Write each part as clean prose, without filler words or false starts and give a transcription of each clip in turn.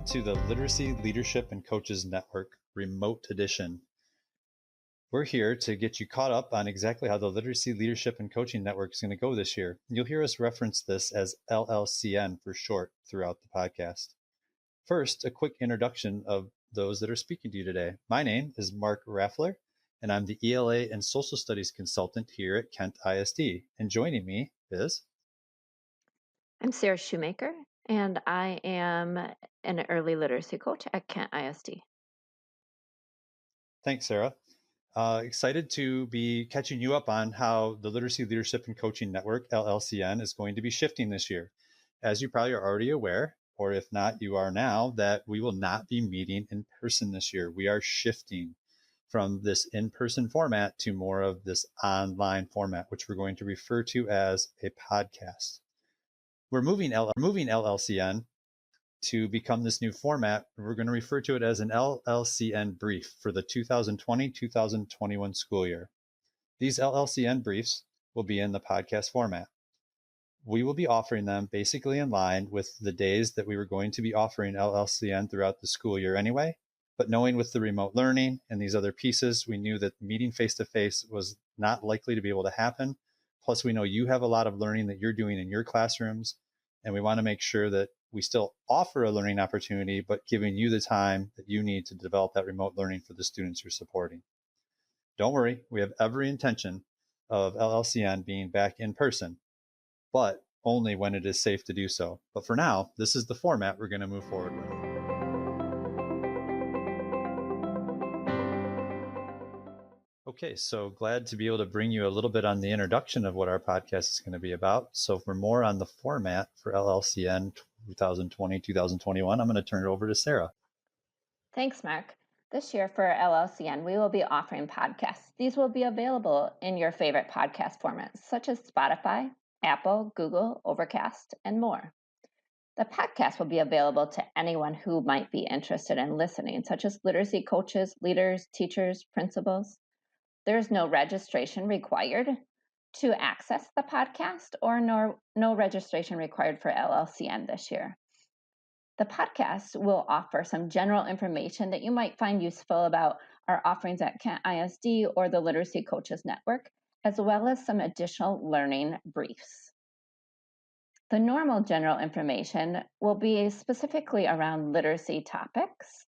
Welcome to the Literacy Leadership and Coaches Network Remote Edition. We're here to get you caught up on exactly how the Literacy Leadership and Coaching Network is going to go this year. You'll hear us reference this as LLCN for short throughout the podcast. First, a quick introduction of those that are speaking to you today. My name is Mark Raffler, and I'm the ELA and Social Studies Consultant here at Kent ISD. And joining me is... I'm Sarah Shoemaker, and I am an early literacy coach at Kent ISD. Thanks, Sarah. Excited to be catching you up on how the Literacy Leadership and Coaching Network, LLCN, is going to be shifting this year. As you probably are already aware, or if not, you are now, that we will not be meeting in person this year. We are shifting from this in-person format to more of this online format, which we're going to refer to as a podcast. We're moving LLCN to become this new format. We're going to refer to it as an LLCN Brief for the 2020-2021 school year. These LLCN Briefs will be in the podcast format. We will be offering them basically in line with the days that we were going to be offering LLCN throughout the school year anyway. But knowing with the remote learning and these other pieces, we knew that meeting face-to-face was not likely to be able to happen. Plus, we know you have a lot of learning that you're doing in your classrooms, and we want to make sure that we still offer a learning opportunity, but giving you the time that you need to develop that remote learning for the students you're supporting. Don't worry, we have every intention of LLCN being back in person, but only when it is safe to do so. But for now, this is the format we're going to move forward with. Okay, so glad to be able to bring you a little bit on the introduction of what our podcast is going to be about. So for more on the format for LLCN 2020-2021, I'm going to turn it over to Sarah. Thanks, Mark. This year for LLCN, we will be offering podcasts. These will be available in your favorite podcast formats, such as Spotify, Apple, Google, Overcast, and more. The podcast will be available to anyone who might be interested in listening, such as literacy coaches, leaders, teachers, principals. There is no registration required to access the podcast, or no registration required for LLCN this year. The podcast will offer some general information that you might find useful about our offerings at Kent ISD or the Literacy Coaches Network, as well as some additional learning briefs. The normal general information will be specifically around literacy topics.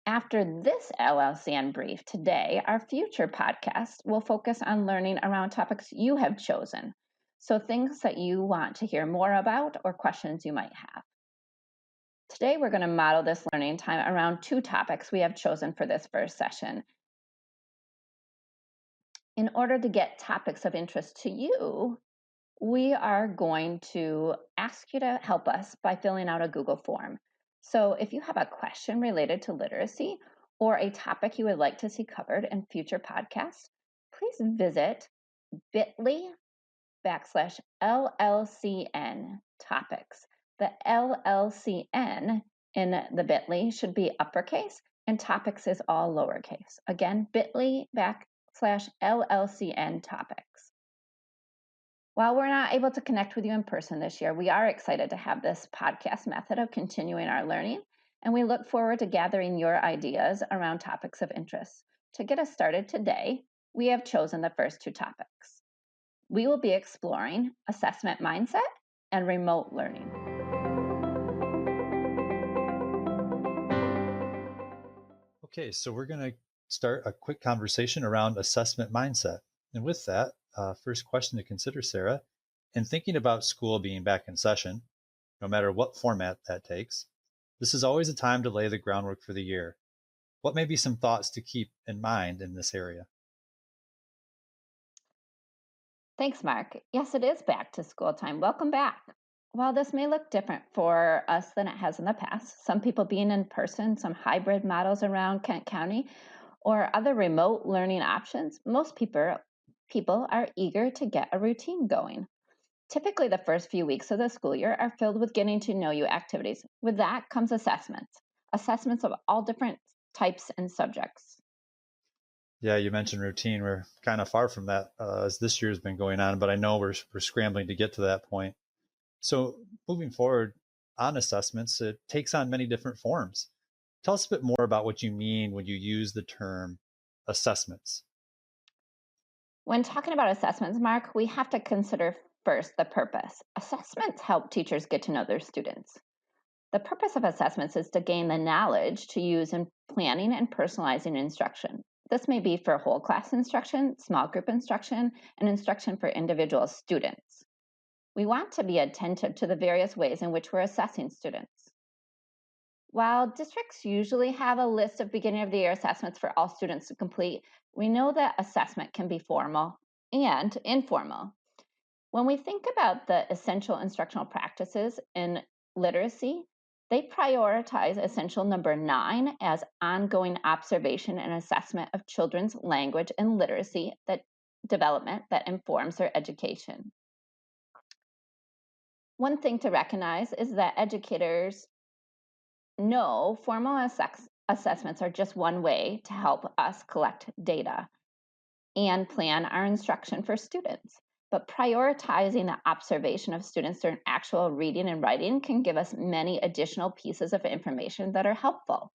After this LLCN brief today, our future podcast will focus on learning around topics you have chosen. So things that you want to hear more about or questions you might have. Today, we're going to model this learning time around two topics we have chosen for this first session. In order to get topics of interest to you, we are going to ask you to help us by filling out a Google form. So if you have a question related to literacy or a topic you would like to see covered in future podcasts, please visit bit.ly/LLCN topics. The LLCN in the bit.ly should be uppercase and topics is all lowercase. Again, bit.ly/LLCN topics. While we're not able to connect with you in person this year, we are excited to have this podcast method of continuing our learning, and we look forward to gathering your ideas around topics of interest. To get us started today, we have chosen the first two topics. We will be exploring assessment mindset and remote learning. Okay, so we're going to start a quick conversation around assessment mindset. And with that, first question to consider, Sarah, in thinking about school being back in session, no matter what format that takes, this is always a time to lay the groundwork for the year. What may be some thoughts to keep in mind in this area? Thanks, Mark. Yes, it is back to school time. Welcome back. While this may look different for us than it has in the past, some people being in person, some hybrid models around Kent County, or other remote learning options, most people are eager to get a routine going. Typically, the first few weeks of the school year are filled with getting to know you activities. With that comes assessments of all different types and subjects. Yeah, you mentioned routine. We're kind of far from that as this year has been going on, but I know we're scrambling to get to that point. So moving forward, on assessments, it takes on many different forms. Tell us a bit more about what you mean when you use the term assessments. When talking about assessments, Mark, we have to consider first the purpose. Assessments help teachers get to know their students. The purpose of assessments is to gain the knowledge to use in planning and personalizing instruction. This may be for whole class instruction, small group instruction, and instruction for individual students. We want to be attentive to the various ways in which we're assessing students. While districts usually have a list of beginning of the year assessments for all students to complete, we know that assessment can be formal and informal. When we think about the essential instructional practices in literacy, they prioritize essential number 9 as ongoing observation and assessment of children's language and literacy that development that informs their education. One thing to recognize is that educators know formal assessments are just one way to help us collect data and plan our instruction for students. But prioritizing the observation of students during actual reading and writing can give us many additional pieces of information that are helpful,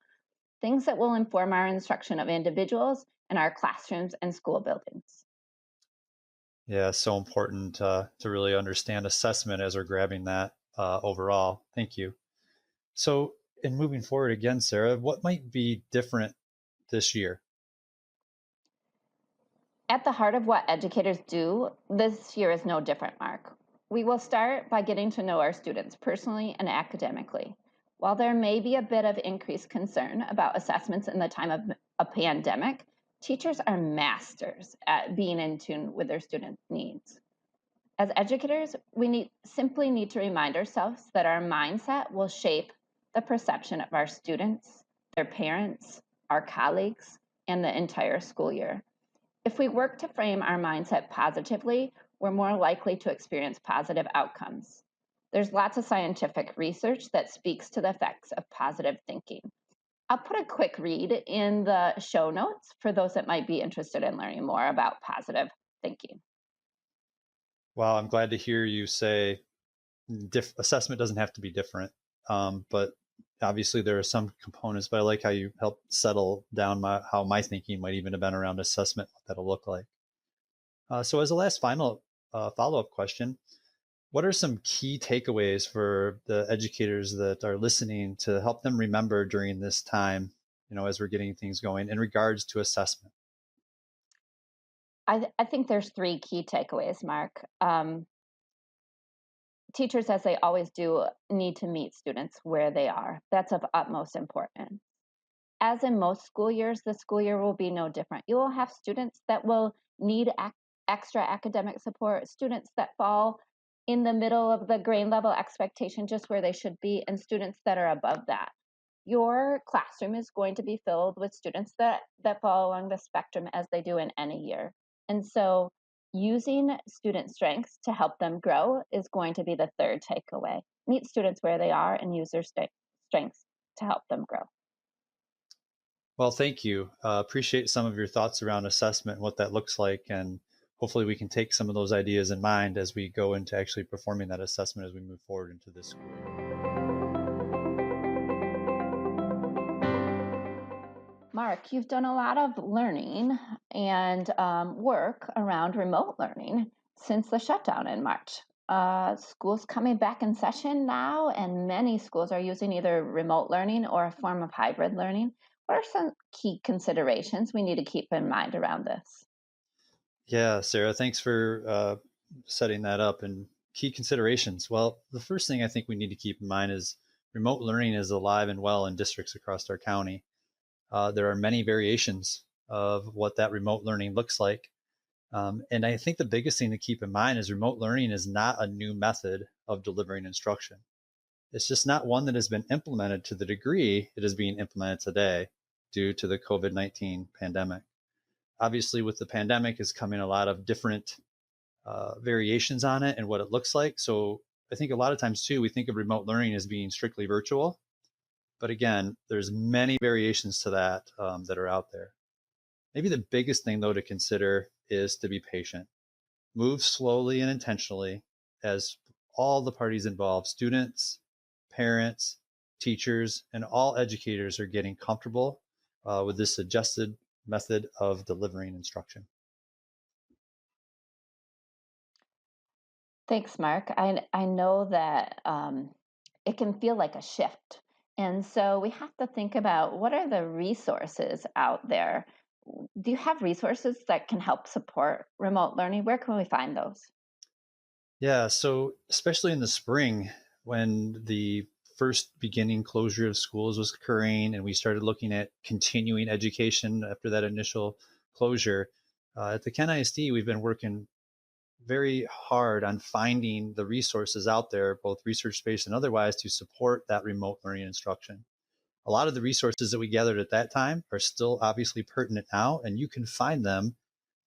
things that will inform our instruction of individuals in our classrooms and school buildings. Yeah, so important to really understand assessment as we're grabbing that overall. Thank you. So, in moving forward again, Sarah, what might be different this year? At the heart of what educators do, this year is no different, Mark. We will start by getting to know our students personally and academically. While there may be a bit of increased concern about assessments in the time of a pandemic, teachers are masters at being in tune with their student needs. As educators, simply need to remind ourselves that our mindset will shape the perception of our students, their parents, our colleagues, and the entire school year. If we work to frame our mindset positively, we're more likely to experience positive outcomes. There's lots of scientific research that speaks to the effects of positive thinking. I'll put a quick read in the show notes for those that might be interested in learning more about positive thinking. Well, I'm glad to hear you say assessment doesn't have to be different, but obviously there are some components. But I like how you help settle down how my thinking might even have been around assessment, what that'll look like. So, as a last final follow-up question, what are some key takeaways for the educators that are listening to help them remember during this time, as we're getting things going in regards to assessment? I think there's three key takeaways, Mark. Teachers, as they always do, need to meet students where they are. That's of utmost importance. As in most school years, the school year will be no different. You will have students that will need extra academic support, students that fall in the middle of the grade level expectation, just where they should be, and students that are above that. Your classroom is going to be filled with students that fall along the spectrum as they do in any year. And so using student strengths to help them grow is going to be the third takeaway. Meet students where they are and use their strengths to help them grow. Well, thank you. Appreciate some of your thoughts around assessment and what that looks like. And hopefully we can take some of those ideas in mind as we go into actually performing that assessment as we move forward into this school year. Mark, you've done a lot of learning and work around remote learning since the shutdown in March. Schools coming back in session now, and many schools are using either remote learning or a form of hybrid learning. What are some key considerations we need to keep in mind around this? Yeah, Sarah, thanks for setting that up. And key considerations. Well, the first thing I think we need to keep in mind is remote learning is alive and well in districts across our county. There are many variations of what that remote learning looks like. And I think the biggest thing to keep in mind is remote learning is not a new method of delivering instruction. It's just not one that has been implemented to the degree it is being implemented today due to the COVID-19 pandemic. Obviously, with the pandemic is coming a lot of different variations on it and what it looks like. So I think a lot of times too, we think of remote learning as being strictly virtual. But again, there's many variations to that that are out there. Maybe the biggest thing though to consider is to be patient. Move slowly and intentionally as all the parties involved, students, parents, teachers, and all educators are getting comfortable with this adjusted method of delivering instruction. Thanks, Mark. I know that it can feel like a shift. And so we have to think about what are the resources out there. Do you have resources that can help support remote learning? Where can we find those? Yeah, so especially in the spring when the first beginning closure of schools was occurring and we started looking at continuing education after that initial closure, at the Ken ISD, we've been working very hard on finding the resources out there, both research based and otherwise, to support that remote learning instruction. A lot of the resources that we gathered at that time are still obviously pertinent now, and you can find them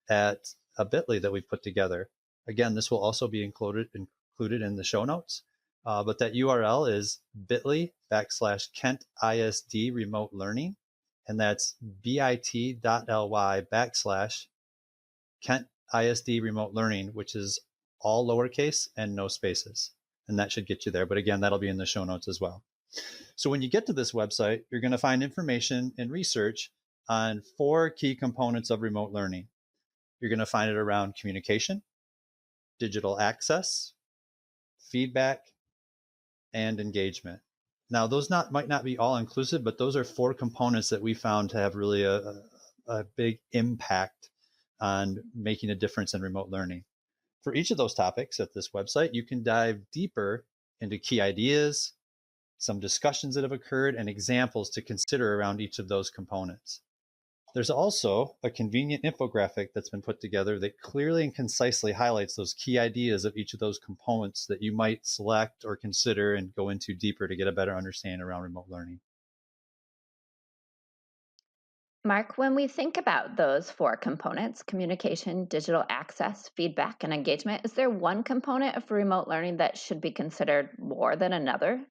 at a bit.ly that we put together. Again, this will also be included in the show notes, but that URL is bit.ly/Kent ISD remote learning, and that's bit.ly/Kent ISD remote learning, which is all lowercase and no spaces. And that should get you there. But again, that'll be in the show notes as well. So when you get to this website, you're going to find information and research on 4 key components of remote learning. You're going to find it around communication, digital access, feedback, and engagement. Now, those might not be all inclusive, but those are 4 components that we found to have really a big impact on making a difference in remote learning. For each of those topics at this website, you can dive deeper into key ideas, some discussions that have occurred, and examples to consider around each of those components. There's also a convenient infographic that's been put together that clearly and concisely highlights those key ideas of each of those components that you might select or consider and go into deeper to get a better understanding around remote learning. Mark, when we think about those 4 components communication, digital access, feedback, and engagement is there one component of remote learning that should be considered more than another?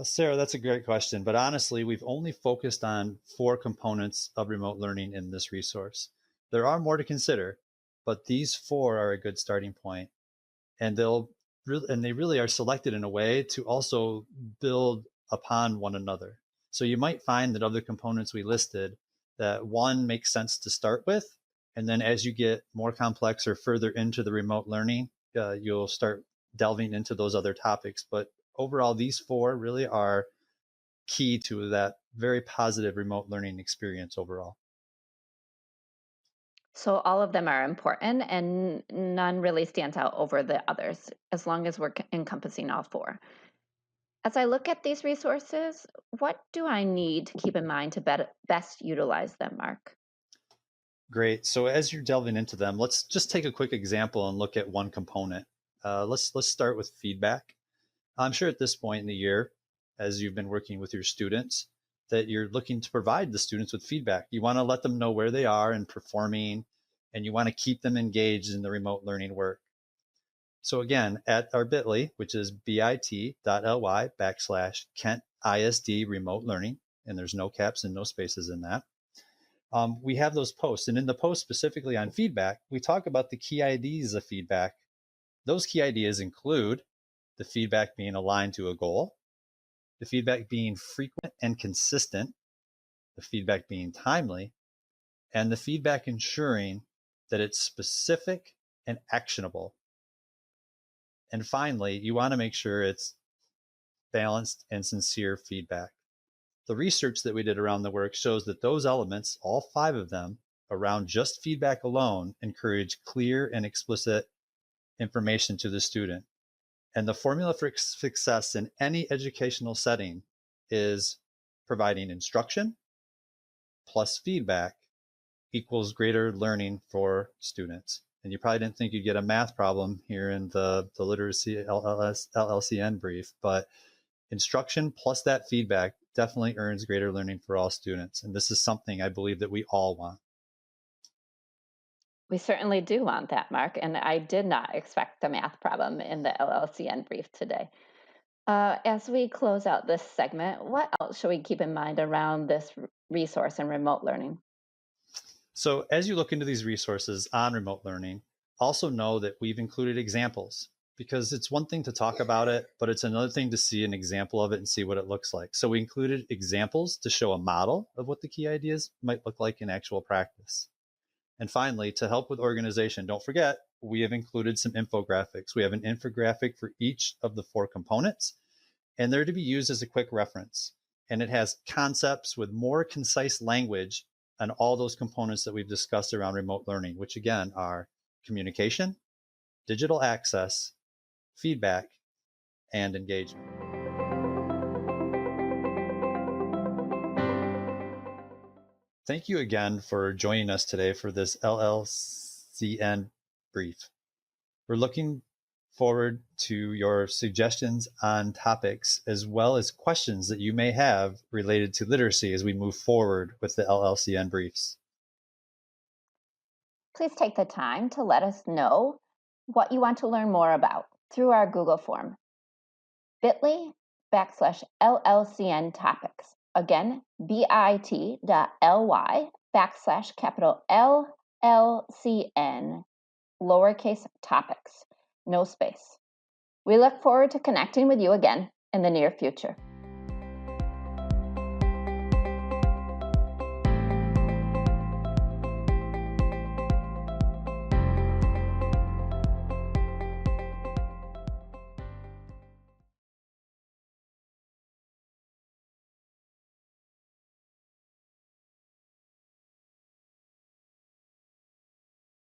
Sarah, that's a great question. But honestly, we've only focused on 4 components of remote learning in this resource. There are more to consider, but these 4 are a good starting point. And they really are selected in a way to also build upon one another. So you might find that of the components we listed, that one makes sense to start with. And then as you get more complex or further into the remote learning, you'll start delving into those other topics. But overall, these 4 really are key to that very positive remote learning experience overall. So all of them are important and none really stands out over the others as long as we're encompassing all 4. As I look at these resources, what do I need to keep in mind to best utilize them, Mark? Great. So as you're delving into them, let's just take a quick example and look at one component. Let's start with feedback. I'm sure at this point in the year, as you've been working with your students, that you're looking to provide the students with feedback. You want to let them know where they are and performing, and you want to keep them engaged in the remote learning work. So again, at our bit.ly, which is bit.ly/Kent ISD remote learning, and there's no caps and no spaces in that. We have those posts. And in the post specifically on feedback, we talk about the key ideas of feedback. Those key ideas include the feedback being aligned to a goal, the feedback being frequent and consistent, the feedback being timely, and the feedback ensuring that it's specific and actionable. And finally, you want to make sure it's balanced and sincere feedback. The research that we did around the work shows that those elements, all 5 of them, around just feedback alone, encourage clear and explicit information to the student. And the formula for success in any educational setting is providing instruction plus feedback equals greater learning for students. And you probably didn't think you'd get a math problem here in the literacy LLCN brief, but instruction plus that feedback definitely earns greater learning for all students. And this is something I believe that we all want. We certainly do want that, Mark, and I did not expect a math problem in the LLCN brief today. As we close out this segment, what else should we keep in mind around this resource and remote learning? So as you look into these resources on remote learning, also know that we've included examples. because it's one thing to talk about it, but it's another thing to see an example of it and see what it looks like. So we included examples to show a model of what the key ideas might look like in actual practice. And finally, to help with organization, don't forget, we have included some infographics. We have an infographic for each of the 4 components, and they're to be used as a quick reference. And it has concepts with more concise language on all those components that we've discussed around remote learning, which again are communication, digital access, feedback, and engagement. Thank you again for joining us today for this LLCN brief. We're looking forward to your suggestions on topics as well as questions that you may have related to literacy as we move forward with the LLCN briefs. Please take the time to let us know what you want to learn more about through our Google form. bit.ly/LLCN topics. Again, bit.ly/LLCN lowercase topics, no space. We look forward to connecting with you again in the near future.